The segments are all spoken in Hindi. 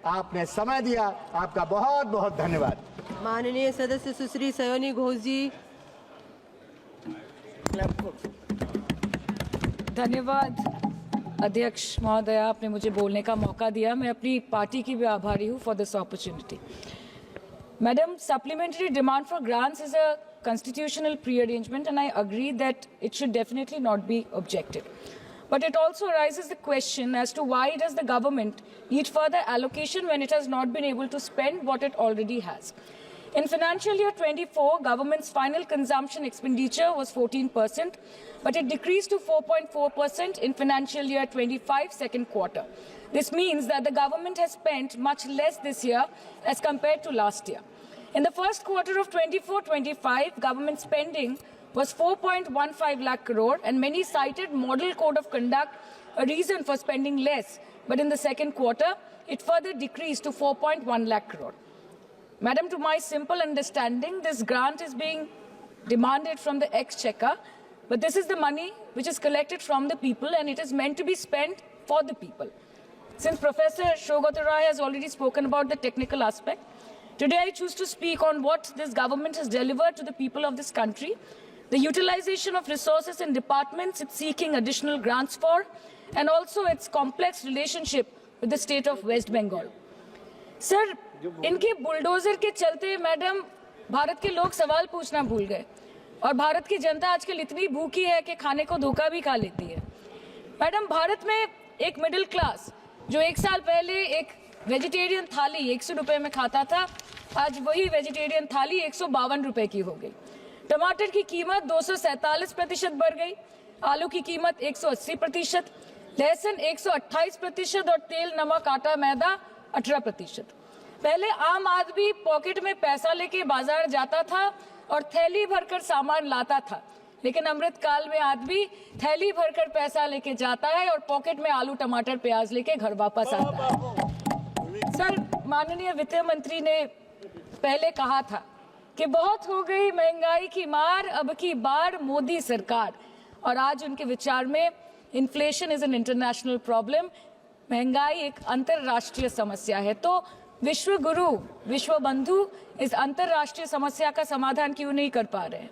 आपने समय दिया, आपका बहुत बहुत धन्यवाद। माननीय सदस्य सुश्री सयोनी घोष जी। धन्यवाद अध्यक्ष महोदय, आपने मुझे बोलने का मौका दिया। मैं अपनी पार्टी की भी आभारी हूँ for this opportunity. Madam, supplementary demand for grants is a constitutional pre-arrangement, and I agree that it should definitely not be objected. But it also raises the question as to why does the government need further allocation when it has not been able to spend what it already has. In financial year 24, government's final consumption expenditure was 14%, but it decreased to 4.4% in financial year 25 second quarter. This means that the government has spent much less this year as compared to last year. In the first quarter of 24-25, government spending was 4.15 lakh crore, and many cited model code of conduct a reason for spending less. But in the second quarter, it further decreased to 4.1 lakh crore. Madam, to my simple understanding, this grant is being demanded from the exchequer, but this is the money which is collected from the people, and it is meant to be spent for the people. Since Professor Shogata Rai has already spoken about the technical aspect, today I choose to speak on what this government has delivered to the people of this country, the utilization of resources and departments it's seeking additional grants for, and also its complex relationship with the state of West Bengal. Sir, इनके बुलडोजर के चलते मैडम भारत के लोग सवाल पूछना भूल गए, और भारत की जनता आजकल इतनी भूखी है कि खाने को धोखा भी खा लेती है। मैडम, भारत में एक मिडिल क्लास जो एक साल पहले एक वेजिटेरियन थाली 100 रुपए में खाता था, आज वही वेजिटेरियन थाली 152 रुपए की हो गई। टमाटर की कीमत 247% बढ़ गई, आलू की कीमत 180%, लहसुन 128% और तेल, नमक, आटा, मैदा 18%। पहले आम आदमी पॉकेट में पैसा लेके बाजार जाता था और थैली भरकर सामान लाता था, लेकिन अमृत काल में आदमी थैली भरकर पैसा लेके जाता है और पॉकेट में आलू, टमाटर, प्याज लेके घर वापस आता है। सर, माननीय वित्त मंत्री ने पहले कहा था कि बहुत हो गई महंगाई की मार, अब की बार मोदी सरकार, और आज उनके विचार में inflation is an international problem, महंगाई एक अंतरराष्ट्रीय समस्या है। तो विश्व गुरु, विश्व बंधु इस अंतरराष्ट्रीय समस्या का समाधान क्यों नहीं कर पा रहे हैं?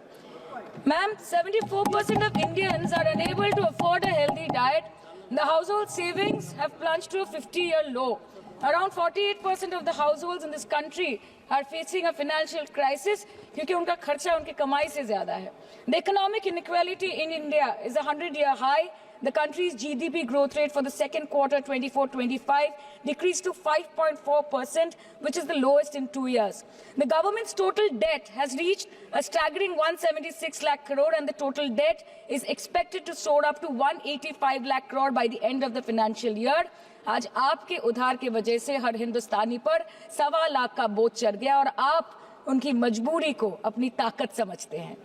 Ma'am, 74% of Indians are unable to afford a healthy diet. The household savings have plunged to a 50-year low. Around 48% of the households in this country are facing a financial crisis क्योंकि उनका खर्चा उनकी कमाई से ज्यादा है. The economic inequality in India is a 100-year high. The country's GDP growth rate for the second quarter 24-25 decreased to 5.4%, which is the lowest in 2 years. The government's total debt has reached a staggering 176 lakh crore, and the total debt is expected to soar up to 185 lakh crore by the end of the financial year. आज आपके उधार की वजह से हर हिंदुस्तानी पर 1.25 लाख का बोझ चढ़ गया, और आप उनकी मजबूरी को अपनी ताकत समझते हैं।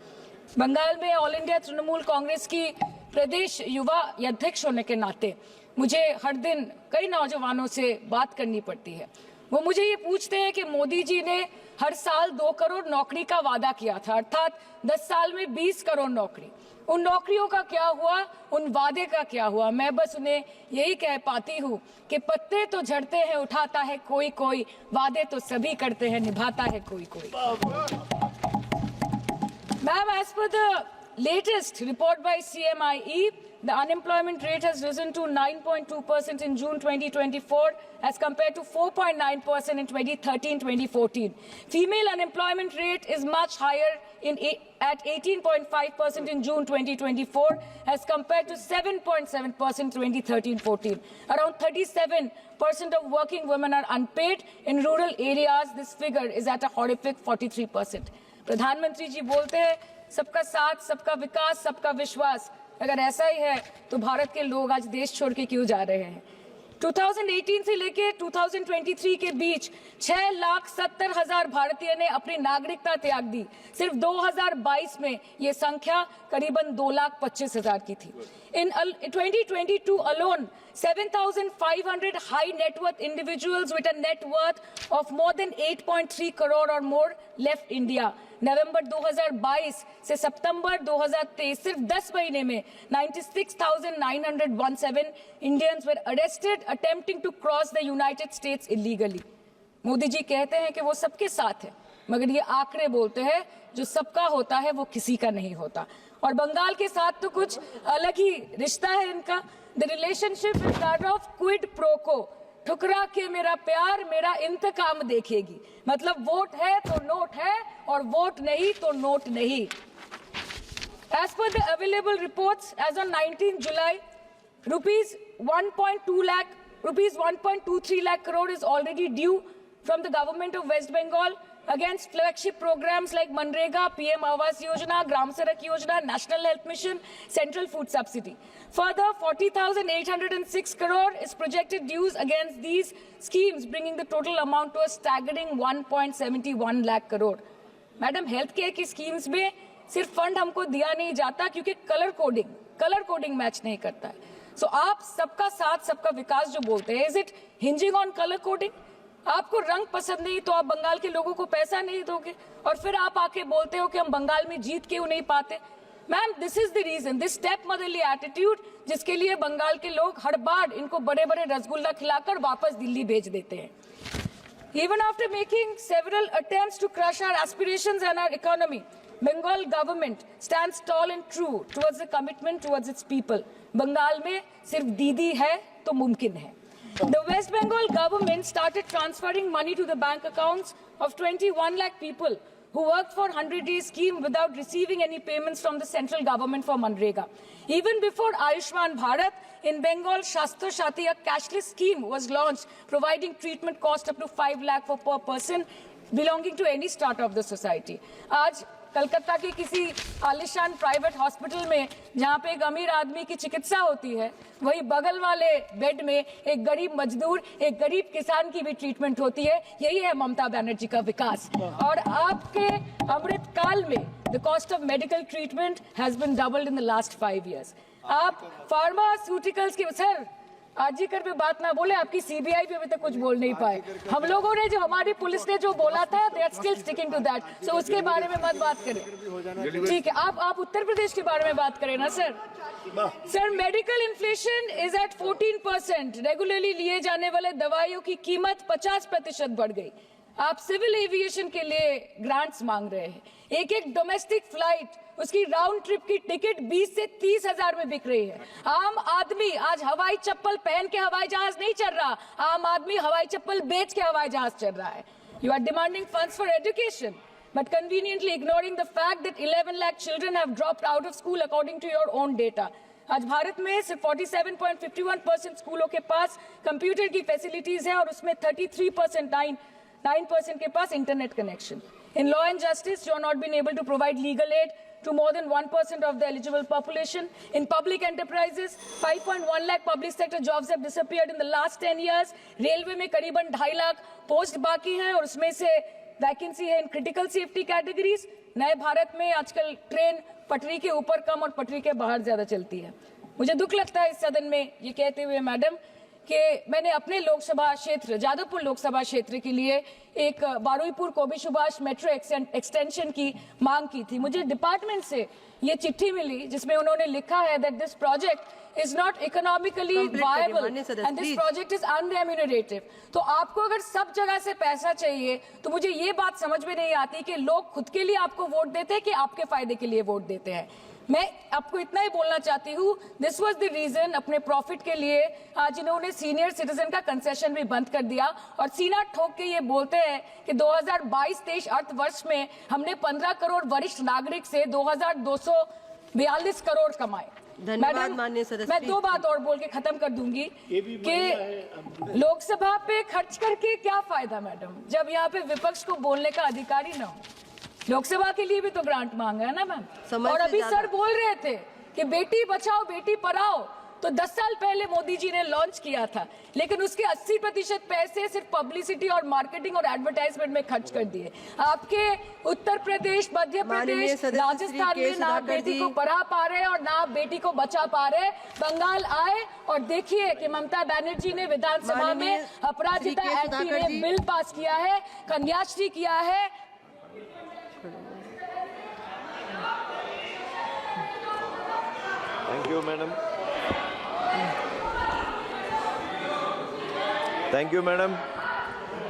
बंगाल में ऑल इंडिया तृणमूल कांग्रेस की प्रदेश युवा अध्यक्ष होने के नाते मुझे हर दिन कई नौजवानों से बात करनी पड़ती है। वो मुझे ये पूछते हैं कि मोदी जी ने हर साल 2 करोड़ नौकरी का वादा किया था, अर्थात 10 साल में 20 करोड़ नौकरी। उन नौकरियों का क्या हुआ, उन वादे का क्या हुआ? मैं बस उन्हें यही कह पाती हूँ कि पत्ते तो झड़ते हैं, उठाता है कोई कोई, वादे तो सभी करते हैं, निभाता है कोई कोई। Ma'am, as per the latest report by CMIE, the unemployment rate has risen to 9.2% in June 2024 as compared to 4.9% in 2013-2014. Female unemployment rate is much higher at 18.5% in June 2024 as compared to 7.7% in 2013-14. Around 37% of working women are unpaid. In rural areas, this figure is at a horrific 43%. प्रधानमंत्री जी बोलते हैं सबका साथ, सबका विकास, सबका विश्वास। अगर ऐसा ही है तो भारत के लोग आज देश छोड़ के क्यों जा रहे हैं? 2018 से लेके 2023 के बीच 6,70,000 भारतीय ने अपनी नागरिकता त्याग दी। सिर्फ 2022 में ये संख्या करीबन 2,25,000 की थी। In 2022 alone, 7,500 high net worth individuals with a net worth of more than 8.3 crore or more left India. नवंबर 2022 से सितंबर 2023 सिर्फ 10 महीने में 96,917 Indians were arrested attempting to cross the United States illegally. Modi ji कहते हैं कि वो सबके साथ है, मगर ये आंकड़े बोलते हैं जो सबका होता है वो किसी का नहीं होता। और बंगाल के साथ तो कुछ अलग ही रिश्ता है इनका। The relationship is that of quid pro को, ठुकरा के मेरा प्यार मेरा इंतकाम देखेगी। मतलब वोट है तो नोट है और वोट नहीं तो नोट नहीं। As per the available reports, as on 19 July, rupees 1.23 lakh crore is already due from the government of West Bengal against flagship programs like Manrega, PM Awas Yojana, Gram Sadak Yojana, National Health Mission, Central Food Subsidy. Further, 40,806 crore is projected dues against these schemes, bringing the total amount to a staggering 1.71 lakh crore. Madam, health care की schemes में सिर्फ फंड हमको दिया नहीं जाता क्योंकि कलर कोडिंग मैच नहीं करता है। सो आप सबका साथ सबका विकास जो बोलते हैं, is it hinging on colour coding? आपको रंग पसंद नहीं तो आप बंगाल के लोगों को पैसा नहीं दोगे और फिर आप आके बोलते हो कि हम बंगाल में जीत क्यों नहीं पाते। Ma'am, this is the reason, this step motherly attitude, जिसके लिए बंगाल के लोग हर बार इनको बड़े बड़े रसगुल्ला खिलाकर वापस दिल्ली भेज देते हैं। Even after making several attempts to crush our aspirations and our economy, Bengal government stands tall and true towards the commitment towards its people. Bengal में सिर्फ दीदी है तो मुमकिन है। The West Bengal government started transferring money to the bank accounts of 21 lakh people who worked for 100-day scheme without receiving any payments from the central government for Manrega. Even before Ayushman Bharat, in Bengal, Shastra Shati, a cashless scheme was launched, providing treatment cost up to 5 lakh for per person belonging to any strata of the society. आज कलकत्ता के किसी आलिशान प्राइवेट हॉस्पिटल में जहां पे एक अमीर आदमी की चिकित्सा होती है, वही बगल वाले बेड में एक गरीब मजदूर, एक गरीब किसान की भी ट्रीटमेंट होती है। यही है ममता बनर्जी का विकास। और आपके अमृत काल में the cost of medical treatment has been doubled in the last 5 years। आप फार्मास्यूटिकल्स की, सर आरजीकर पे बात ना बोले, आपकी सीबीआई पे अभी तक कुछ बोल नहीं पाए। हम लोगों ने जो, हमारी पुलिस ने जो बोला था, they are still sticking to that. So उसके बारे में मत बात करें, ठीक है? आप उत्तर प्रदेश के बारे में बात करें ना sir. Sir, medical inflation is at 14%। Regularly लिए जाने वाले दवाइयों की कीमत 50% बढ़ गई। आप सिविल एविएशन के लिए ग्रांट्स मांग रहे हैं। एक एक डोमेस्टिक फ्लाइट, उसकी राउंड ट्रिप की टिकट 20 से 30 हजार में बिक रही है। आम आदमी आज हवाई चप्पल पहन के हवाई जहाज नहीं चल रहा, आम आदमी हवाई चप्पल बेच के हवाई जहाज चल रहा है। You are demanding funds for education but conveniently ignoring the fact that 11 lakh children have dropped out of school according to your own data. आज भारत में सिर्फ 47.51% स्कूलों के पास कंप्यूटर की फैसिलिटीज है और उसमें 33% के पास internet connection. In law and justice, you are not been able to provide legal aid to more than 1% of the eligible population. In public enterprises, 5.1 lakh public sector jobs have disappeared in the last 10 years. Railway में करीबन 2.5 लाख पोस्ट बाकी हैं और उसमें से वैकेंसी है इन क्रिटिकल सेफ्टी कैटेगरीज। नए भारत में आजकल ट्रेन पटरी के ऊपर कम और पटरी के बाहर ज्यादा चलती है। मुझे दुख लगता है इस सदन में ये कहते हुए मैडम कि मैंने अपने लोकसभा क्षेत्र जादवपुर लोकसभा क्षेत्र के लिए एक बारुईपुर कोबी सुभाष मेट्रो एक्सटेंशन की मांग की थी। मुझे डिपार्टमेंट से ये चिट्ठी मिली जिसमें उन्होंने लिखा है that this project is not economically viable and this project is unremunerative। तो आपको अगर सब जगह से पैसा चाहिए तो मुझे ये बात समझ में नहीं आती कि लोग खुद के लिए आपको वोट देते हैं कि आपके फायदे के लिए वोट देते हैं। मैं आपको इतना ही बोलना चाहती हूँ, दिस वाज द रीजन, अपने प्रॉफिट के लिए आज इन्होंने सीनियर सिटीजन का कंसेशन भी बंद कर दिया और सीना ठोक के ये बोलते हैं कि 2022-23 अर्थ वर्ष में हमने 15 करोड़ वरिष्ठ नागरिक से 2242 करोड़ कमाए। धन्यवाद माननीय सदस्य। मैं 2 बात और बोल के खत्म कर दूंगी कि लोकसभा पे खर्च करके क्या फायदा मैडम, जब यहाँ पे विपक्ष को बोलने का अधिकार ही ना हो। लोकसभा के लिए भी तो ग्रांट मांगा है ना मैम। और अभी सर बोल रहे थे कि बेटी बचाओ बेटी पढ़ाओ, तो 10 साल पहले मोदी जी ने लॉन्च किया था, लेकिन उसके 80% पैसे सिर्फ पब्लिसिटी और मार्केटिंग और एडवर्टाइजमेंट में खर्च कर दिए। आपके उत्तर प्रदेश, मध्य प्रदेश, राजस्थान में ना बेटी को पढ़ा पा रहे और ना बेटी को बचा पा रहे। बंगाल आए और देखिए कि ममता बनर्जी ने विधानसभा में अपराजिता एक्ट में बिल पास किया है, कन्याश्री किया है। Thank you, madam. Thank you, madam.